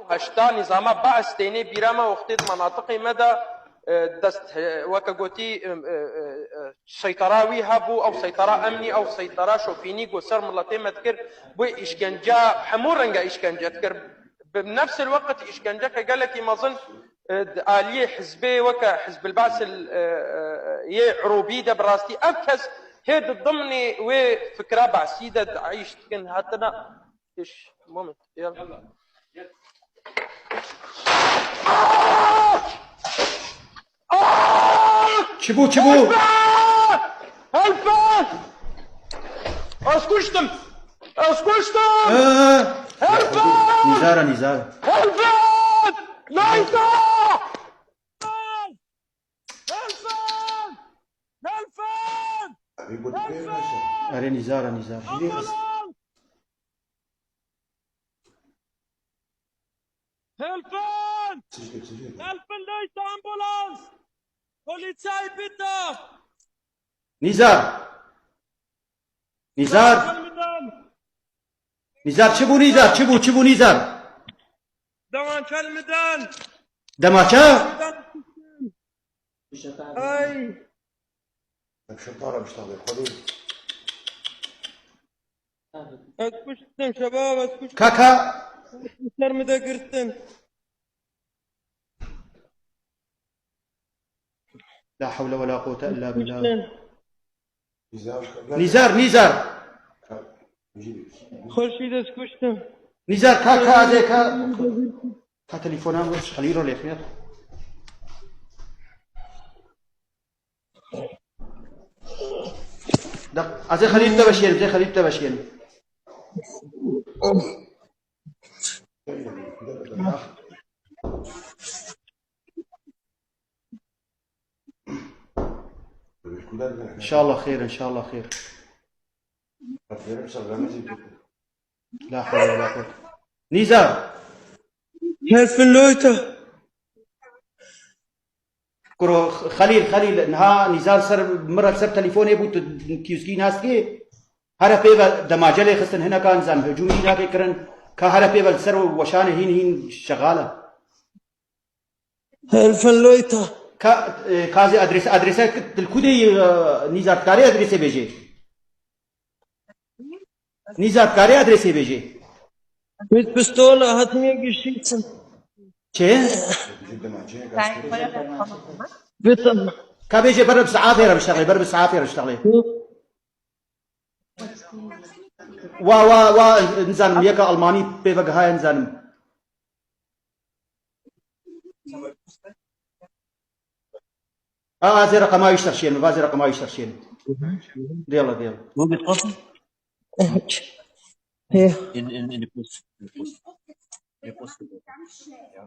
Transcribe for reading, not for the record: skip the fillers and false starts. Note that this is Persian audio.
هشتا نظام بعث تینی بیرما وقتی مناطق مدى دست وكقوتي سيطراوي هابو او سيطرة امني او سيطرة شوفيني قصر ملتي مذكر بو اشكنجا حمورنجا اشكنجا تكر بنفس الوقت اشكنجا قال لك ما ظن آلية حزبي وكا حزب البعث عروبي ده براستي أكس هيد الضمني وفكرة بعسيدة عيش تكن هاتنا إيش مومنت يلا چبو هلفان اسكشتم هلفان نزار هلفان لايتا اره نزار Helpen! Helpen Leute, Ambulanz! Polizei, bitte! نزار چبو نزار Devam kelmeden! دماچه Ay! Eskuştum şabab, eskuştum. كاكا Eskuşlarımı da kırttın. لا حول ولا قوة إلا بالله Eskuştum. نزار Hoşçakalın eskuştum. نزار كاكا زيكا كا تليفونام وش خليرو ليخمير دق زي خليل تبشير إن شاء الله خير لا حول ولا قوة نزار Helfen Leute! كرو خليل نها نزار سر تليفوني بوت كيوسكي ناس كي هر بيبل دماجله خستن هنا كان زن هجومي هنا كرن كهر بيبل سر وشان هين شغاله Helfen Leute! كازي ادريس الكودي نزار كاري ادريس بيجي نزار كاري ادريس بيجي Mit Pistole hat mir geschossen. چه Bitte! كابيجي برب ساعات بشتغلي وا انزان يكا الماني بيفق هاي انزان زي رقم يشترشين يلا Wo getroffen? Hier. In die Brust. In die Brust. Ja.